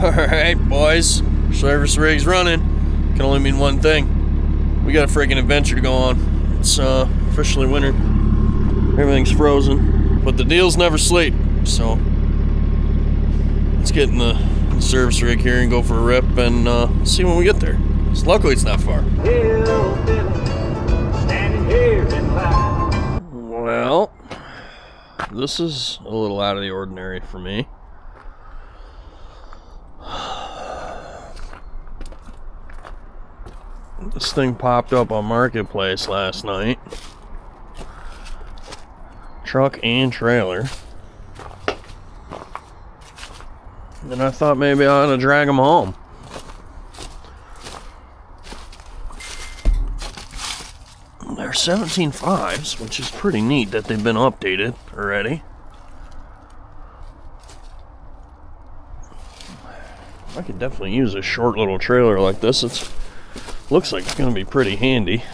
Alright, boys. Service rig's running. Can only mean one thing. We got a freaking adventure to go on. It's officially winter. Everything's frozen. But the deals never sleep. So let's get in the service rig here and go for a rip and see when we get there. So luckily it's not far. Well, this is a little out of the ordinary for me. This thing popped up on Marketplace last night. Truck and trailer. And I thought maybe I ought to drag them home. They're 17.5s, which is pretty neat that they've been updated already. I could definitely use a short little trailer like this. It looks like it's going to be pretty handy.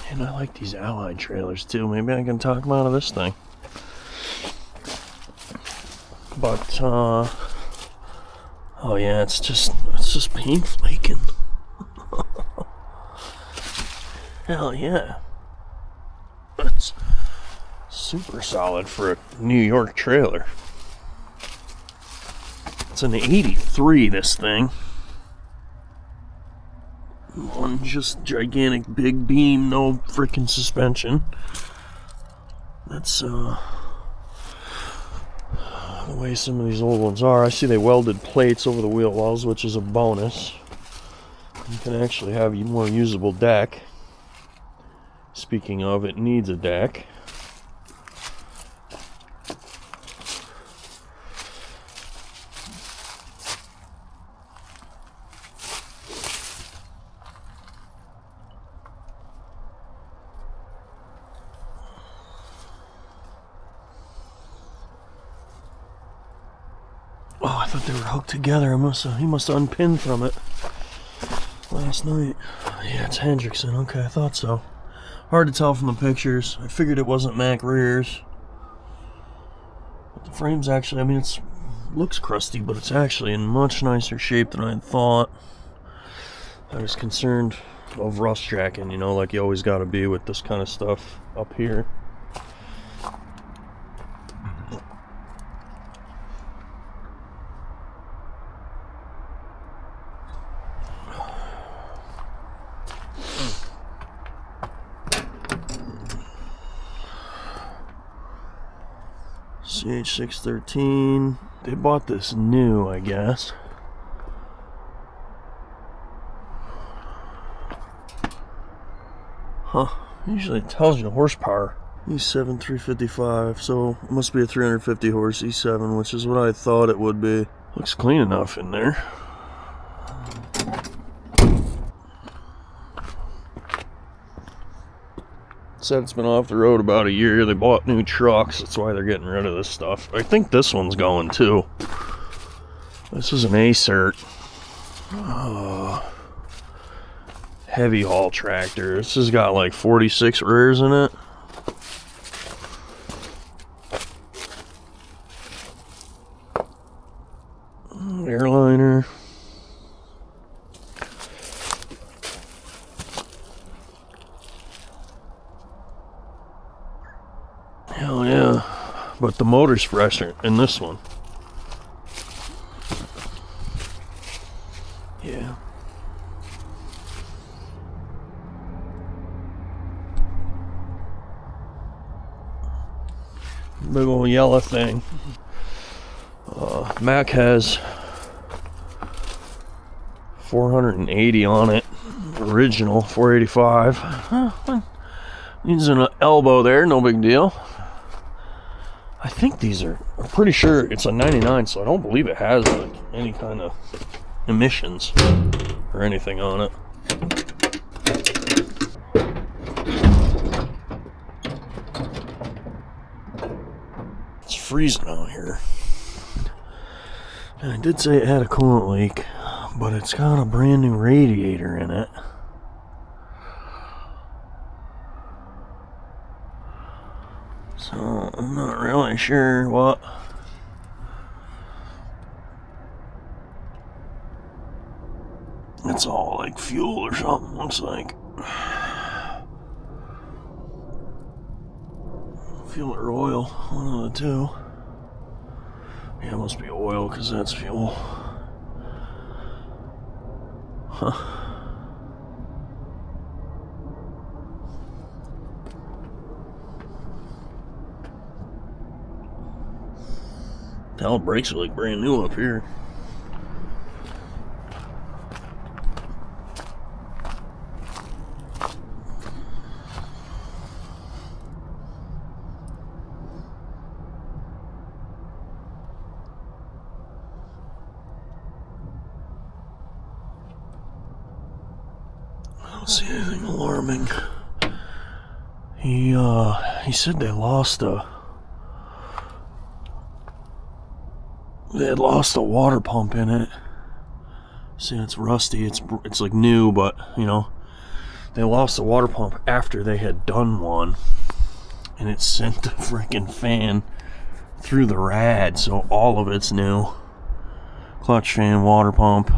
And I like these Allied trailers too. Maybe I can talk them out of this thing. But oh yeah, it's just paint flaking. Hell yeah. It's super solid for a New York trailer. It's an 83, this thing. One just gigantic big beam, no freaking suspension. That's the way some of these old ones are. I see they welded plates over the wheel wells, which is a bonus. You can actually have a more usable deck. Speaking of, it needs a deck. Oh, I thought they were hooked together. He must have unpinned from it last night. Yeah, it's Hendrickson. Okay, I thought so. Hard to tell from the pictures. I figured it wasn't Mack rears. But the frame's actually, I mean, it looks crusty, but it's actually in much nicer shape than I had thought. I was concerned of rust jacking, you know, like you always gotta be with this kind of stuff up here. CH613. They bought this new, I guess. Huh. Usually it tells you the horsepower. E7 355, so it must be a 350 horse E7, which is what I thought it would be. Looks clean enough in there. Said it's been off the road about a year. They bought new trucks. That's why they're getting rid of this stuff. I think this one's going too. This is an A-cert. Heavy haul tractor. This has got like 46 rears in it. Airliner. Hell yeah. But the motor's fresher in this one. Yeah. Big old yellow thing. Mack has 480 on it. Original 485. Needs an elbow there, no big deal. I think these are, I'm pretty sure it's a 99, so I don't believe it has like any kind of emissions or anything on it. It's freezing out here. And I did say it had a coolant leak, but it's got a brand new radiator in it. So I'm not really sure what. It's all like fuel or something, looks like. Fuel or oil, one of the two. Yeah, it must be oil because that's fuel. Huh. Hell, brakes are like brand new up here. I don't see anything alarming. He said they had lost a water pump in it. See, it's rusty. It's like new, but you know, they lost the water pump after they had done one, and it sent the freaking fan through the rad, so all of it's new. Clutch fan, water pump,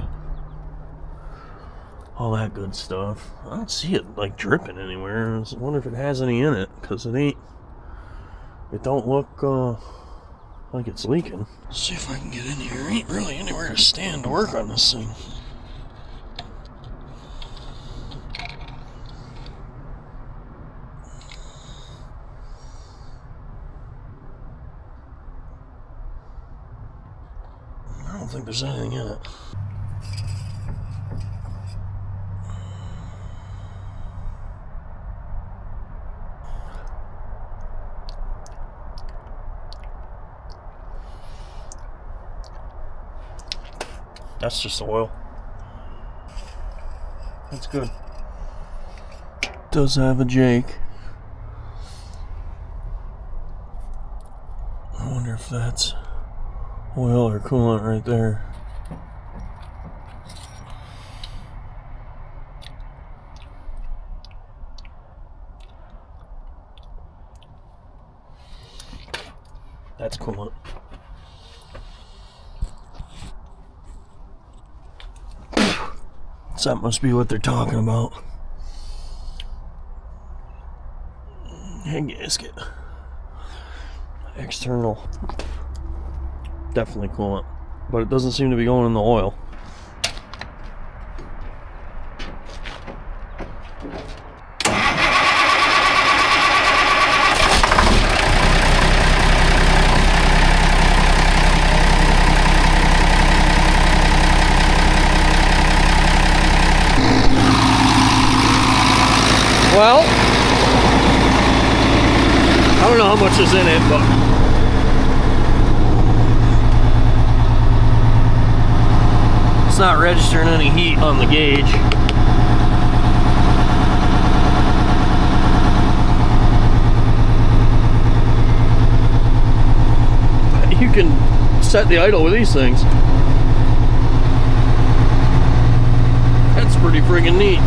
all that good stuff. I don't see it like dripping anywhere. I wonder if it has any in it, because it don't look like it's leaking. Let's see if I can get in here. There ain't really anywhere to stand to work on this thing. I don't think there's anything in it. That's just oil. That's good. Does have a Jake. I wonder if that's oil or coolant right there. That's coolant. So that must be what they're talking about. Head gasket. External. Definitely coolant. But it doesn't seem to be going in the oil. Well, I don't know how much is in it, but it's not registering any heat on the gauge. You can set the idle with these things. That's pretty friggin' neat.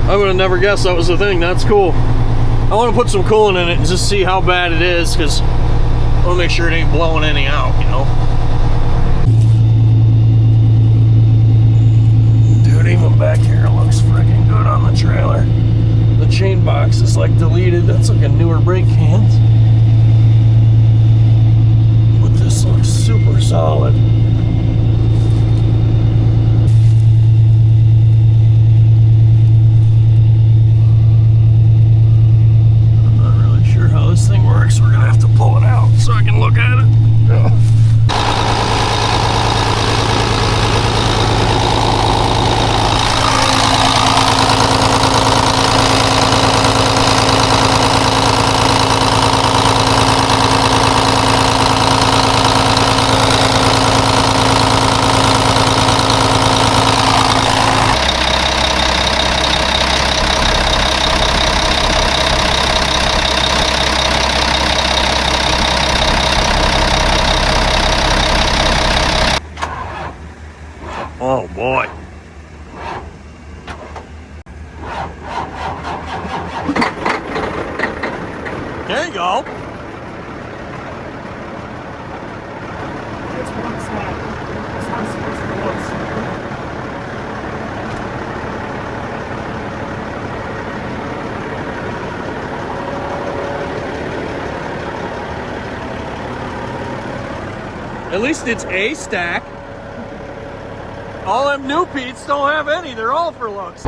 I would have never guessed that was the thing. That's cool. I want to put some coolant in it and just see how bad it is, because I want to make sure it ain't blowing any out, you know. Dude, even back here it looks freaking good on the trailer. The chain box is like deleted. That's like a newer brake can. But this looks super solid. This thing works, we're gonna have to pull it out so I can look at it. There you go. It's one side. It's not supposed to go. At least it's a stack. All them new Pete's don't have any. They're all for looks.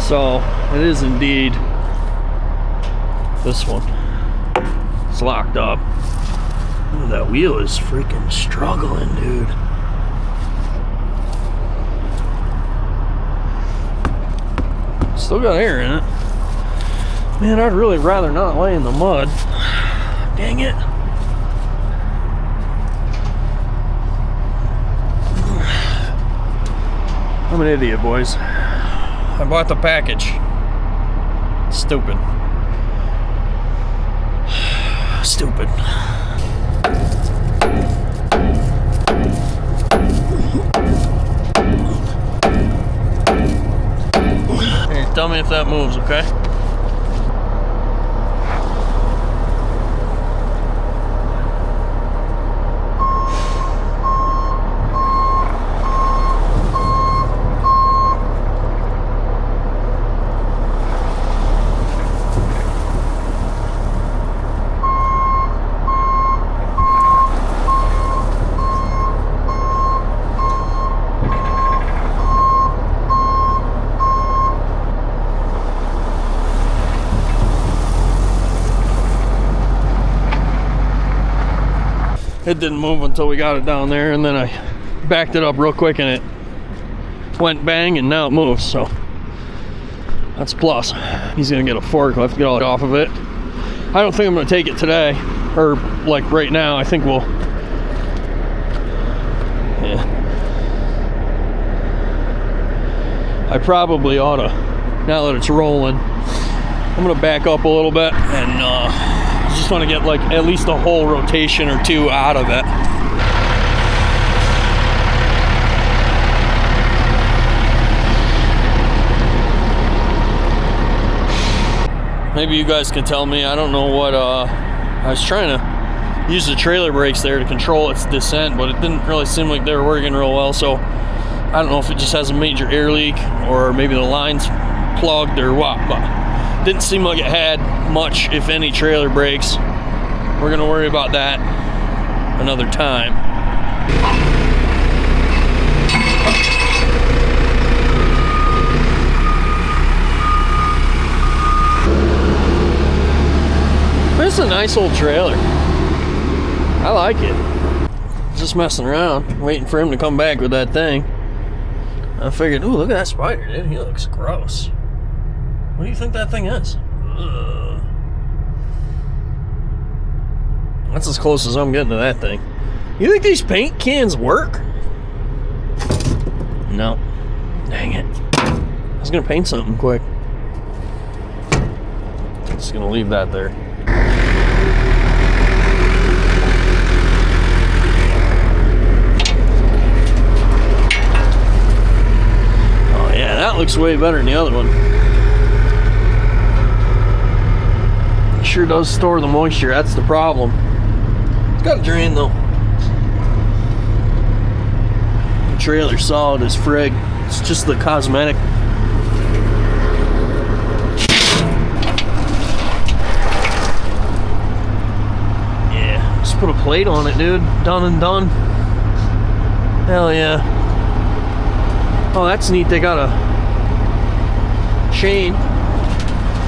So it is indeed this one. It's locked up. Ooh, that wheel is freaking struggling, dude. Still got air in it. Man, I'd really rather not lay in the mud. Dang it. I'm an idiot, boys. I bought the package. Stupid. Stupid. Here, tell me if that moves, okay? It didn't move until we got it down there, and then I backed it up real quick and it went bang, and now it moves, so that's a plus. He's gonna get a forklift to get all it off of it. I don't think I'm gonna take it today, or like right now. I think we'll, yeah. I probably ought to, now that it's rolling, I'm gonna back up a little bit and just want to get like at least a whole rotation or two out of it. Maybe you guys can tell me. I don't know what I was trying to use the trailer brakes there to control its descent, but it didn't really seem like they were working real well. So I don't know if it just has a major air leak or maybe the line's plugged or what, but didn't seem like it had much, if any, trailer brakes. We're gonna worry about that another time. This is a nice old trailer. I like it. Just messing around, waiting for him to come back with that thing. I figured, ooh, look at that spider, dude. He looks gross. What do you think that thing is? Ugh. That's as close as I'm getting to that thing. You think these paint cans work? No. Dang it. I was gonna paint something quick. Just gonna leave that there. That looks way better than the other one. It sure does store the moisture, that's the problem. It's got a drain though. The trailer's solid as frig. It's just the cosmetic. Yeah, just put a plate on it, dude. Done and done. Hell yeah. Oh, that's neat. They got a chain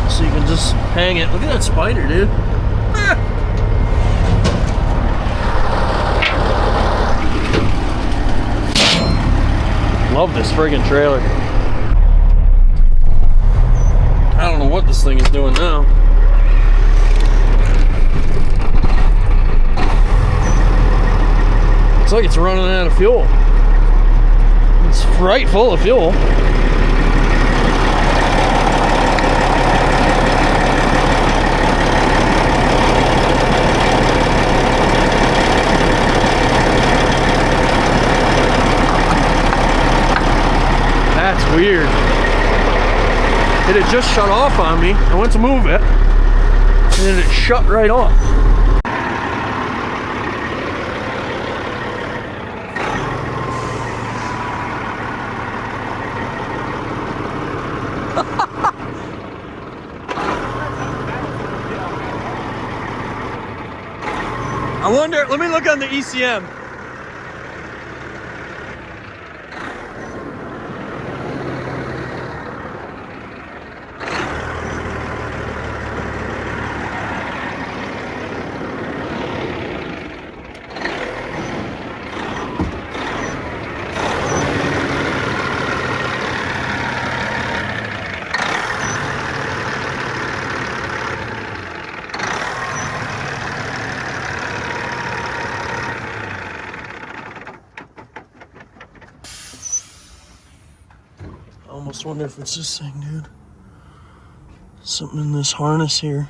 so you can just hang it. Look at that spider, dude. Ah. Love this friggin' trailer. I don't know what this thing is doing now. Looks like it's running out of fuel. It's right full of fuel. That's weird. It had just shut off on me. I went to move it, and then it shut right off. I wonder, let me look on the ECM. I almost wonder if it's this thing, dude. Something in this harness here.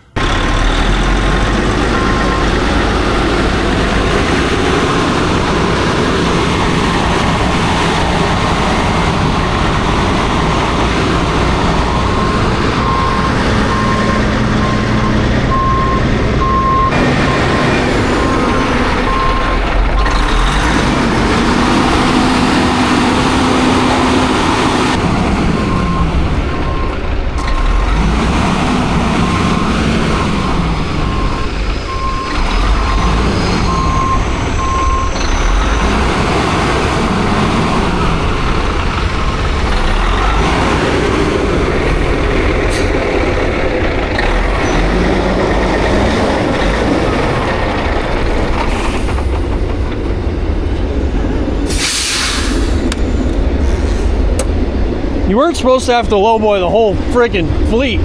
You weren't supposed to have to lowboy the whole freaking fleet. The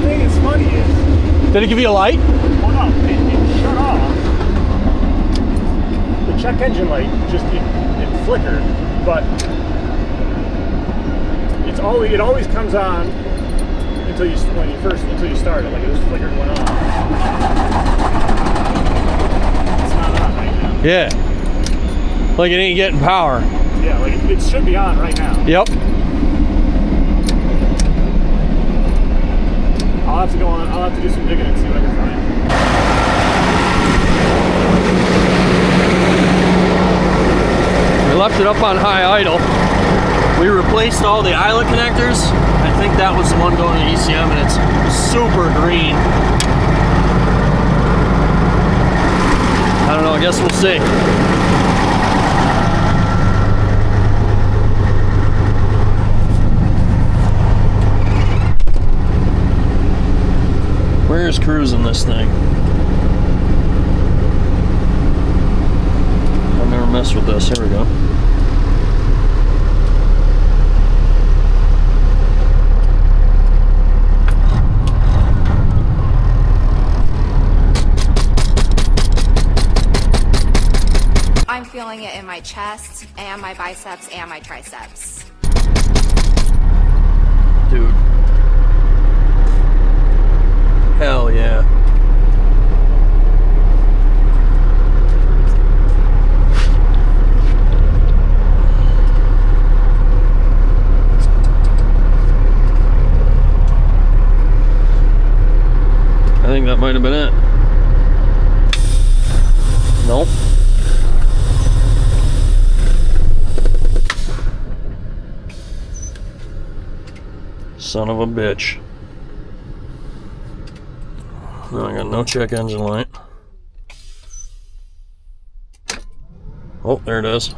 thing that's funny is... Did it give you a light? Well, no, it shut off. The check engine light just, it flickered, but it always comes on until you start it. Like it just flickered and went on. It's not on right now. Yeah. Like it ain't getting power. Yeah, like it should be on right now. Yep. I'll have to go on. I'll have to do some digging and see what I can find. We left it up on high idle. We replaced all the eyelet connectors. I think that was the one going to ECM, and it's super green. I don't know. I guess we'll see. Where's cruising this thing? I've never messed with this. Here we go. I'm feeling it in my chest and my biceps and my triceps. Dude. Hell yeah. might have been it. Nope. Son of a bitch. No, I got no check engine light. Oh, there it is.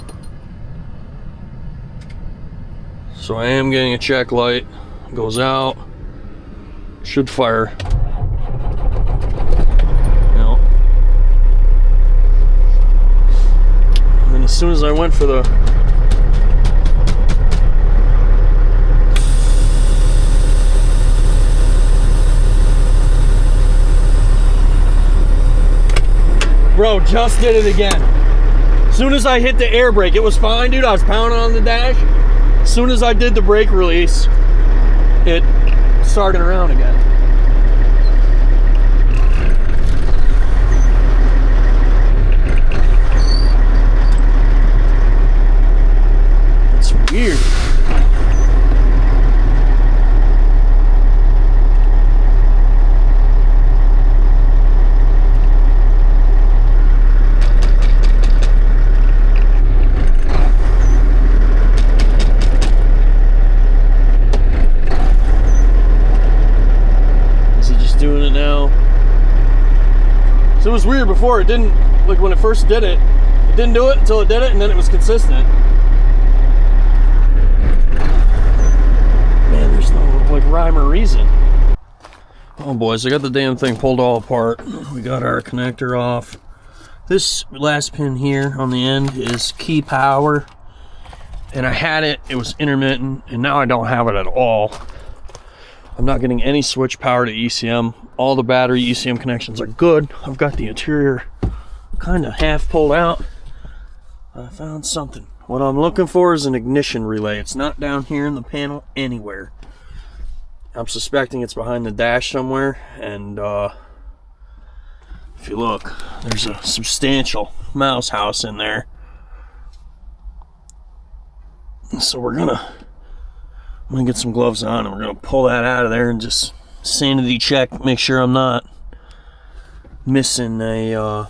So I am getting a check light. Goes out. Should fire. No. And then as soon as I went for the bro, just did it again. As soon as I hit the air brake, it was fine, dude. I was pounding on the dash. As soon as I did the brake release, it started around again. It's weird. Doing it now. So it was weird before. It didn't, like when it first did it, it didn't do it until it did it, and then it was consistent. Man, there's no like rhyme or reason. Oh boys, I got the damn thing pulled all apart. We got our connector off. This last pin here on the end is key power, and I had it, it was intermittent, and now I don't have it at all. I'm not getting any switch power to ECM. All the battery ECM connections are good. I've got the interior kind of half pulled out. I found something. What I'm looking for is an ignition relay. It's not down here in the panel anywhere. I'm suspecting it's behind the dash somewhere. And if you look, there's a substantial mouse house in there. So I'm gonna get some gloves on and we're gonna pull that out of there and just sanity check, make sure I'm not missing a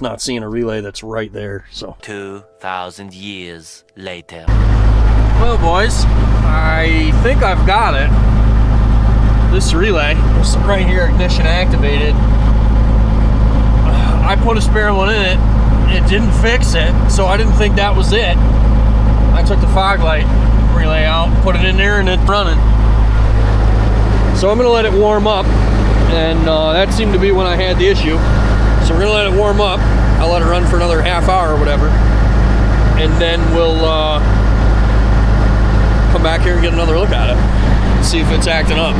not seeing a relay that's right there. So 2,000 years later. Well boys, I think I've got it. This relay is right here, ignition activated. I put a spare one in it. It didn't fix it, so I didn't think that was it. I took the fog light relay out, put it in there, and it's running. So I'm gonna let it warm up, and that seemed to be when I had the issue. So we're gonna let it warm up. I'll let it run for another half hour or whatever, and then we'll come back here and get another look at it, see if it's acting up.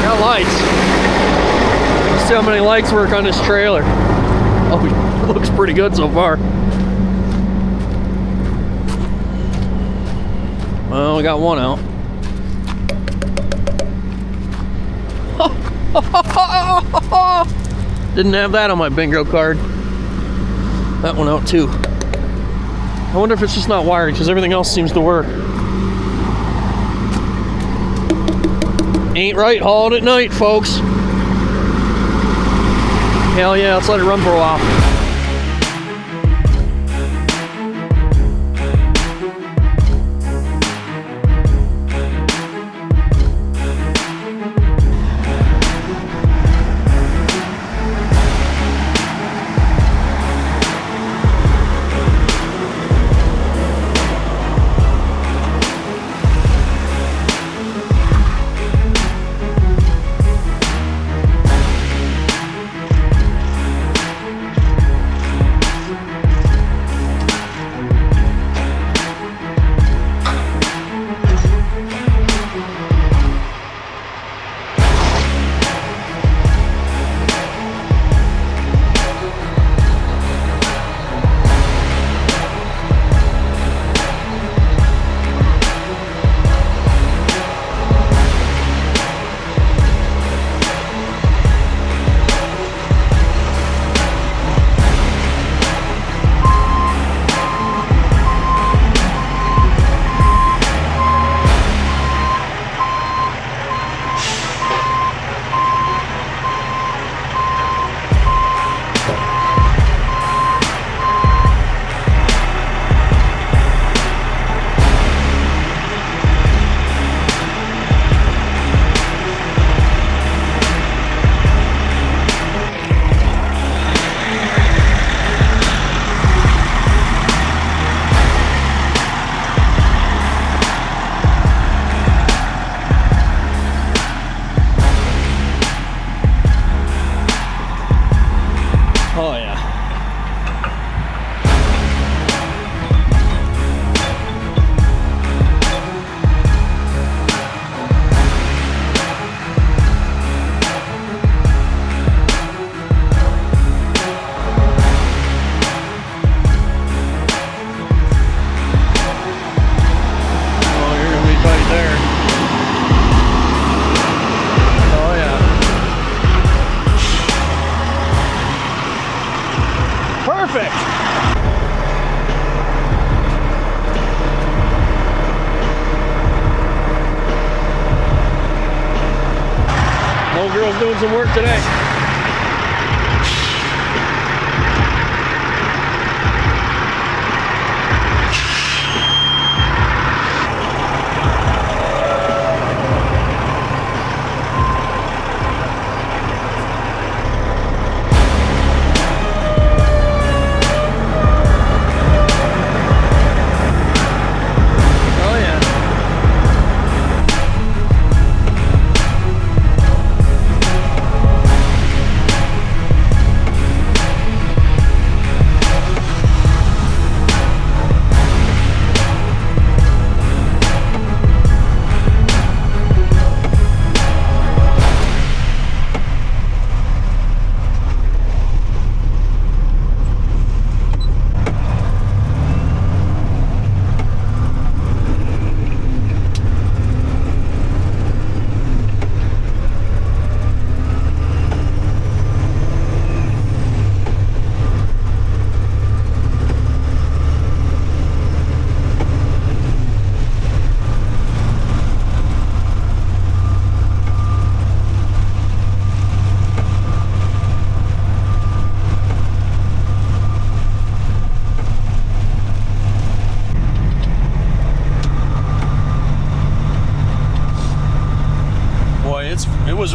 Got lights. Let's see how many lights work on this trailer. Oh, it looks pretty good so far. Well, we got one out. Didn't have that on my bingo card. That one out too. I wonder if it's just not wired because everything else seems to work. Ain't right hauling at night, folks. Hell yeah, let's let it run for a while. doing some work today.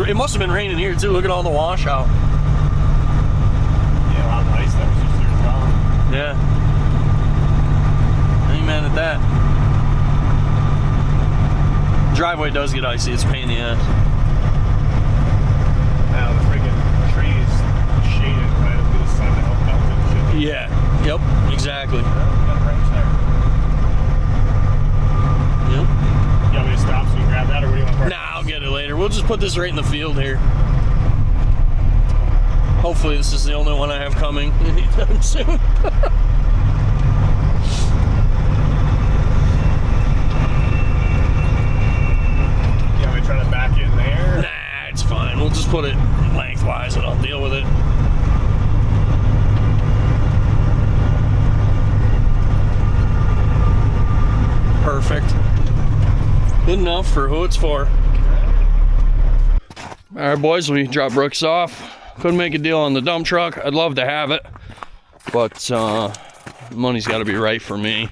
It must have been raining here too. Look at all the washout. Yeah, a lot of ice that was just there as well. Yeah. Amen at that. Driveway does get icy. It's a pain in the ass. Now the friggin' trees shaded right up to the sun to help melt it and shit. Yeah. Yep. Exactly. Got a wrench there. Yep. You want me to stop so you can grab that, or what do you want to park? Nah, I'll get it later. We'll just put this right in the field here. Hopefully this is the only one I have coming anytime soon. You want me to try to back in there? Nah, it's fine. We'll just put it lengthwise and I'll deal with it. Perfect. Good enough for who it's for. Alright boys, we dropped Brooks off. Couldn't make a deal on the dump truck. I'd love to have it, but money's got to be right for me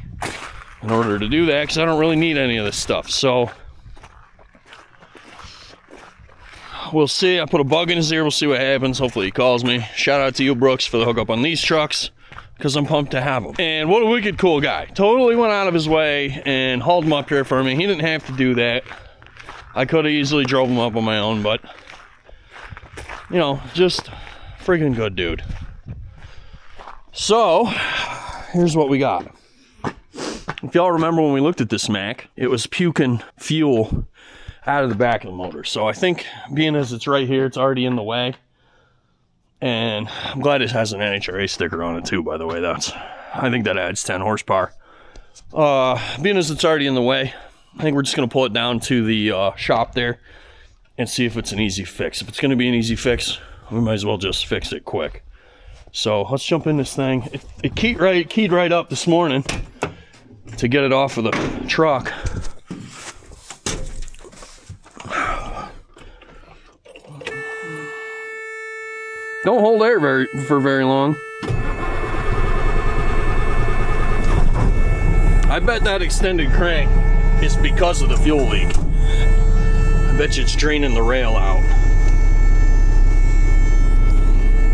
in order to do that, because I don't really need any of this stuff. So we'll see. I put a bug in his ear. We'll see what happens. Hopefully he calls me. Shout out to you, Brooks, for the hookup on these trucks, because I'm pumped to have them. And what a wicked cool guy. Totally went out of his way and hauled them up here for me. He didn't have to do that. I could have easily drove them up on my own, but you know, just freaking good dude. So here's what we got. If y'all remember when we looked at this Mac, it was puking fuel out of the back of the motor. So I think, being as it's right here, it's already in the way. And I'm glad it has an NHRA sticker on it too, by the way. I think that adds 10 horsepower. Being as it's already in the way, I think we're just gonna pull it down to the shop there and see if it's an easy fix. If it's gonna be an easy fix, we might as well just fix it quick. So let's jump in this thing. It keyed right up this morning to get it off of the truck. Don't hold air for very long. I bet that extended crank is because of the fuel leak. I bet you it's draining the rail out.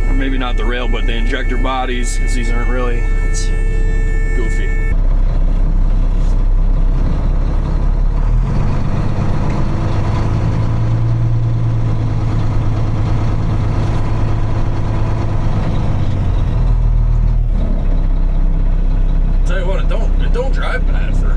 Or maybe not the rail, but the injector bodies, because these aren't really, it's goofy. Tell you what, it don't drive bad for.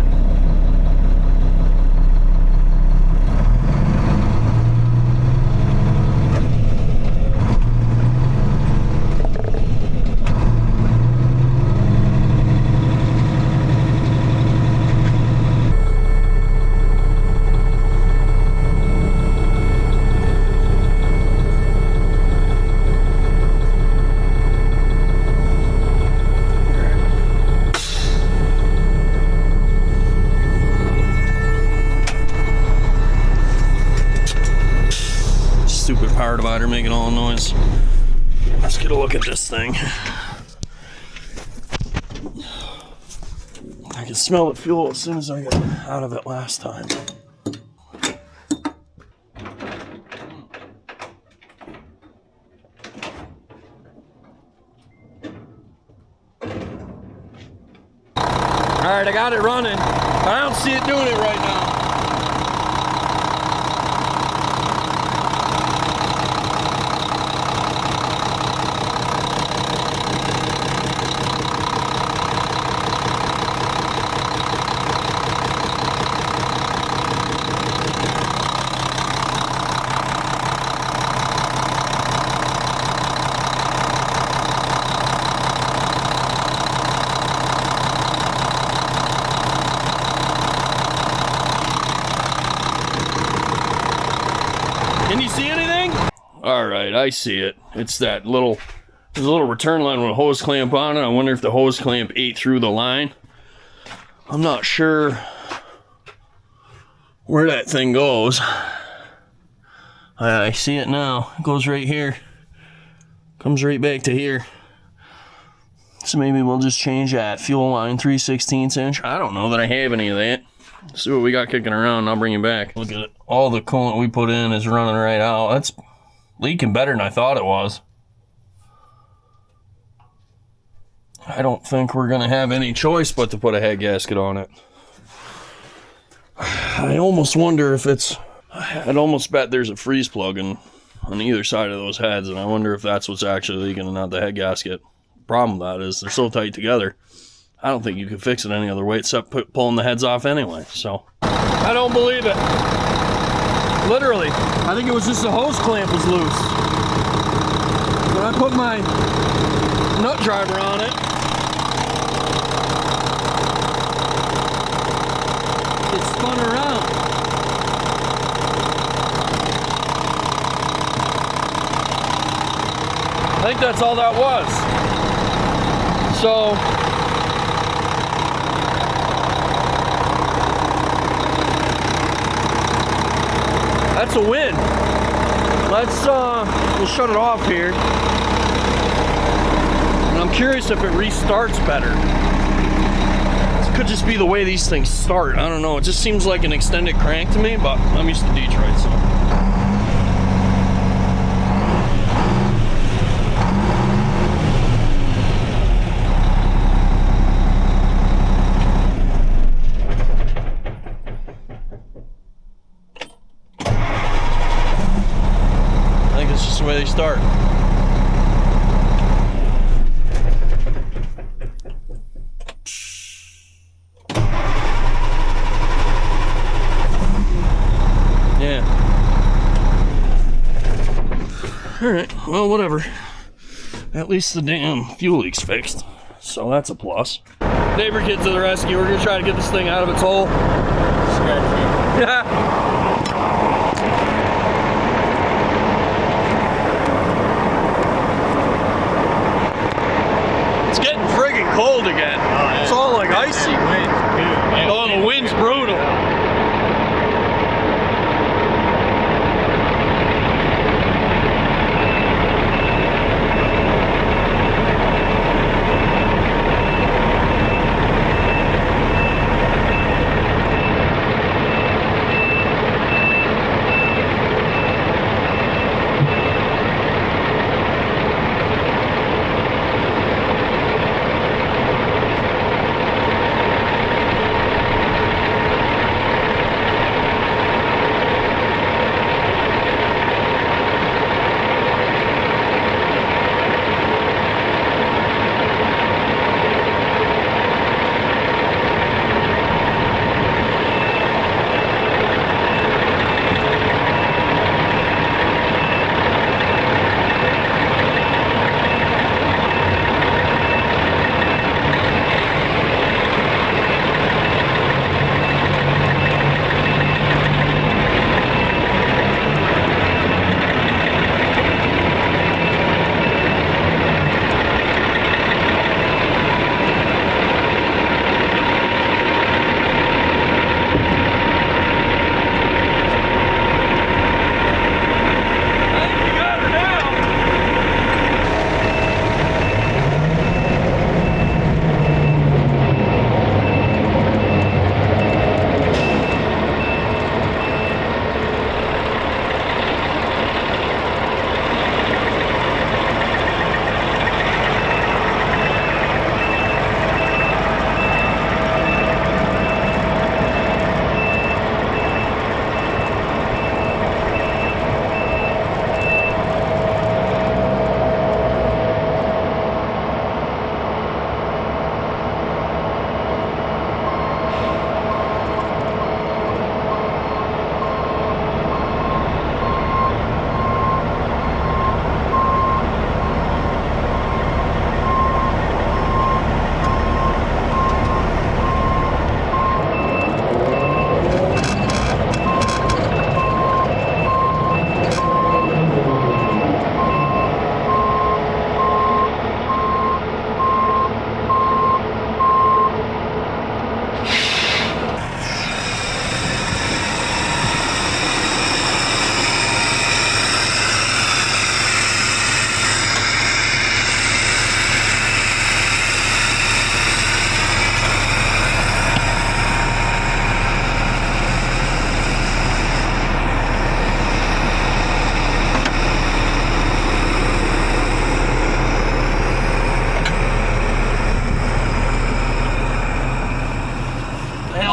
divider making all the noise. Let's get a look at this thing. I can smell the fuel as soon as I got out of it last time. Alright, I got it running. I don't see it doing it right now. Can you see anything? All right, I see it. It's that little, there's a little return line with a hose clamp on it. I wonder if the hose clamp ate through the line. I'm not sure where that thing goes. I see it now. It goes right here. Comes right back to here. So maybe we'll just change that fuel line 3/16 inch. I don't know that I have any of that. See what we got kicking around and I'll bring you back. Look at it. All the coolant we put in is running right out. That's leaking better than I thought it was. I don't think we're gonna have any choice but to put a head gasket on it. I almost wonder if it's, I'd almost bet there's a freeze plug on either side of those heads, and I wonder if that's what's actually leaking and not the head gasket. Problem with that is they're so tight together. I don't think you can fix it any other way except pulling the heads off anyway, so. I don't believe it. Literally. I think it was just the hose clamp was loose. When I put my nut driver on it, it spun around. I think that's all that was. So, that's a win. Let's we'll shut it off here. And I'm curious if it restarts better. It could just be the way these things start. I don't know. It just seems like an extended crank to me, but I'm used to Detroit, so. The way they start. Yeah. Alright, well, whatever. At least the damn fuel leak's fixed. So that's a plus. Neighbor kid to the rescue. We're gonna try to get this thing out of its hole. Yeah. Cold again. Oh, it's all like icy. Oh, the wind's brutal.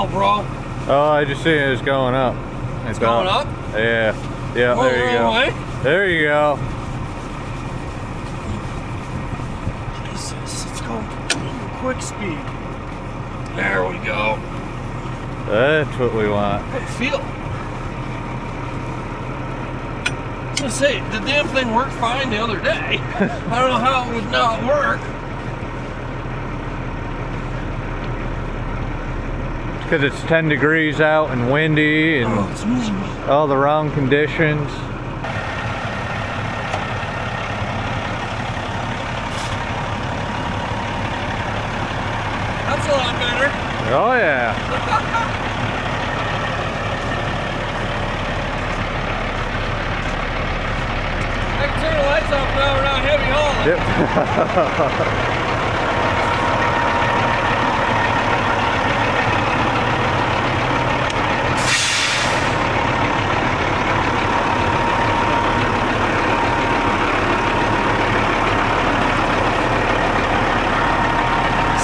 hell, bro? Oh, I just seen it was going up. It's going up? Yeah. Yeah, Oh, there you go. way? There you go. Jesus, let's go quick speed. There we go. That's what we want. How do you feel? I was gonna say, the damn thing worked fine the other day. I don't know how it would not work. Because it's 10 degrees out and windy and It's miserable. all the wrong conditions. That's a lot better. Oh yeah. I can turn the lights off now, we're not heavy hauling. Yep.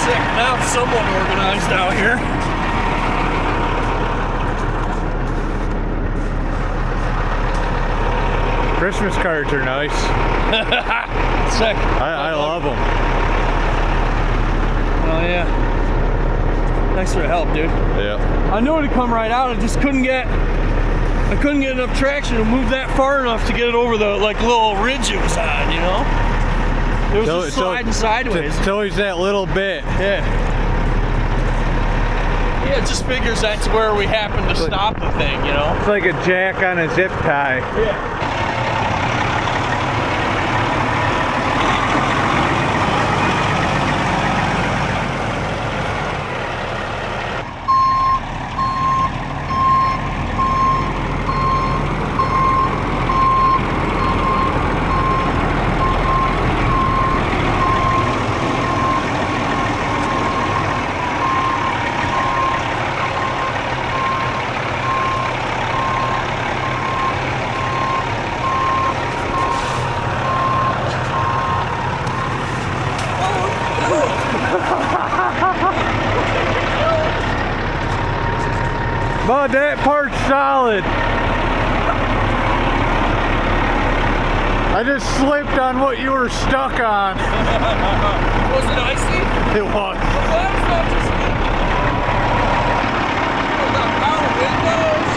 Sick, now it's somewhat organized out here. Christmas cards are nice. Sick. I love them. Oh yeah. Thanks for the help, dude. Yeah. I knew it'd come right out. I just couldn't get enough traction to move that far enough to get it over the like little ridge it was on, you know? It was just sliding sideways. It's always that little bit. Yeah. Yeah, it just figures that's where we happen to stop the thing, you know? It's like a jack on a zip tie. Yeah. But that part's solid. I just slipped on what you were stuck on. Was it icy? It was. That's not just power windows.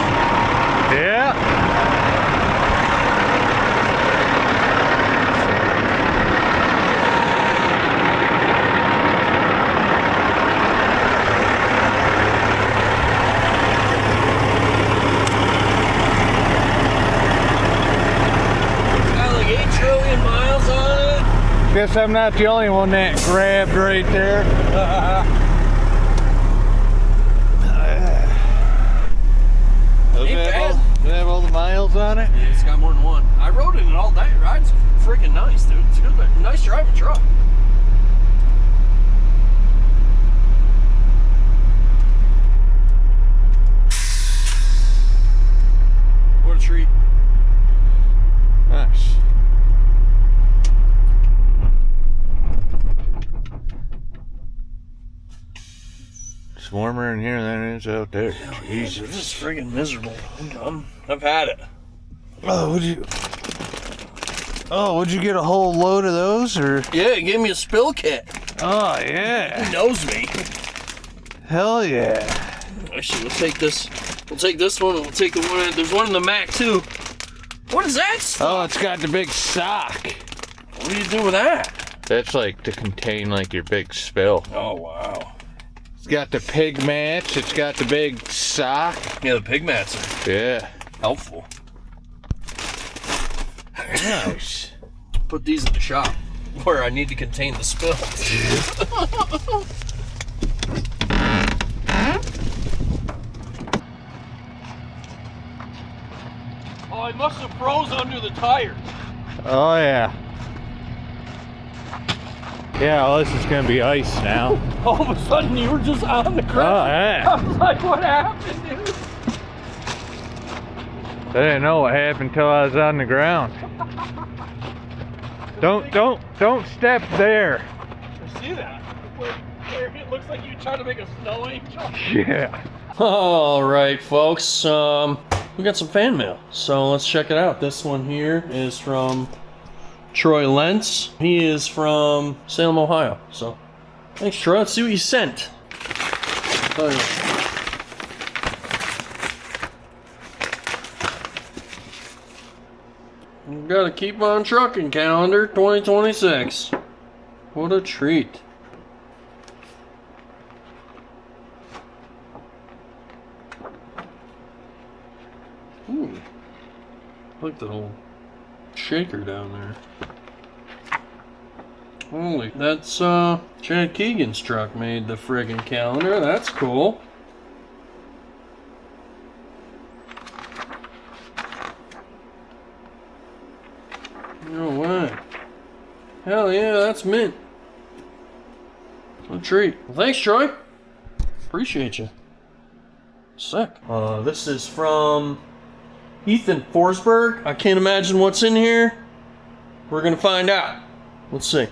Yeah. Guess I'm not the only one that grabbed right there. Does it have all the miles on it? Yeah, it's got more than one. I rode it all day. It rides freaking nice, dude. It's good. Nice driving truck. What a treat. Nice. It's warmer in here than it is out there. Jesus. It's just friggin' miserable. I've had it. Oh, would you get a whole load of those, or? Yeah, it gave me a spill kit. Oh, yeah. He knows me. Hell yeah. Actually, we'll take this. We'll take this one, and we'll take the one. There's one in the Mac too. What is that stuff? Oh, it's got the big sock. What do you do with that? That's like to contain like your big spill. Oh wow. It's got the pig mats. It's got the big sock. Yeah, the pig mats are Yeah. helpful. Nice. Put these in the shop where I need to contain the spill. Oh, I must have froze under the tires. Oh yeah. Yeah, well, this is gonna be ice now. All of a sudden, you were just on the Oh ground. yeah. I was like, what happened, dude? I didn't know what happened until I was on the ground. Don't step there. I see that. It looks like you trying to make a snow angel. Yeah. All right, folks. We got some fan mail, so let's check it out. This one here is from Troy Lentz. He is from Salem, Ohio. So, thanks, Troy. Let's see what you sent. Oh, yeah. You gotta keep on trucking, calendar 2026. What a treat. Ooh. Look at that old shaker down there. Holy, that's Chad Keegan's truck made the friggin' calendar. That's cool. No way. Hell yeah, that's mint. What a treat. Well, thanks, Troy. Appreciate you. Sick. This is from Ethan Forsberg. I can't imagine what's in here. We're gonna find out. Let's see.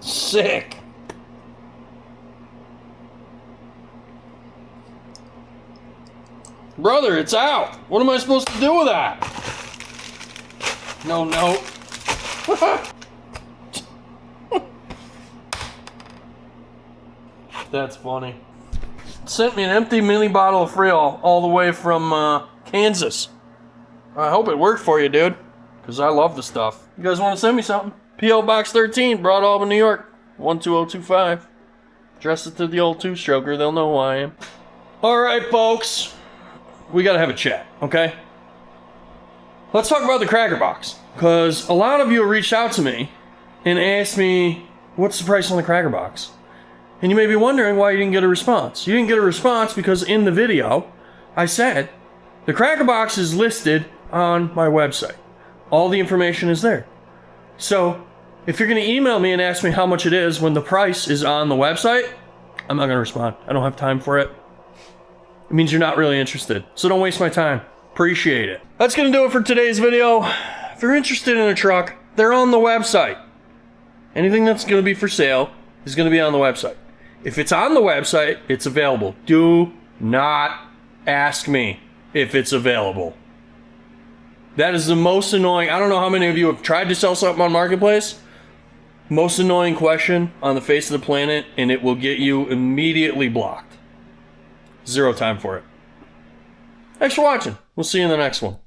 Sick. Brother, it's out. What am I supposed to do with that? No. That's funny. Sent me an empty mini bottle of Freol all the way from Kansas. I hope it worked for you, dude, because I love the stuff. You guys want to send me something? P.O. Box 13, Broad Albin, New York, 12025. Address it to the old two-stroker. They'll know who I am. All right, folks. We gotta have a chat, okay? Let's talk about the Cracker Box, because a lot of you have reached out to me and asked me, what's the price on the Cracker Box? And you may be wondering why you didn't get a response. You didn't get a response because in the video, I said, the Cracker Box is listed on my website. All the information is there. So, if you're gonna email me and ask me how much it is when the price is on the website, I'm not gonna respond. I don't have time for it. It means you're not really interested. So don't waste my time. Appreciate it. That's gonna do it for today's video. If you're interested in a truck, they're on the website. Anything that's gonna be for sale is gonna be on the website. If it's on the website, it's available. Do not ask me if it's available. That is the most annoying. I don't know how many of you have tried to sell something on Marketplace. Most annoying question on the face of the planet, and it will get you immediately blocked. Zero time for it. Thanks for watching. We'll see you in the next one.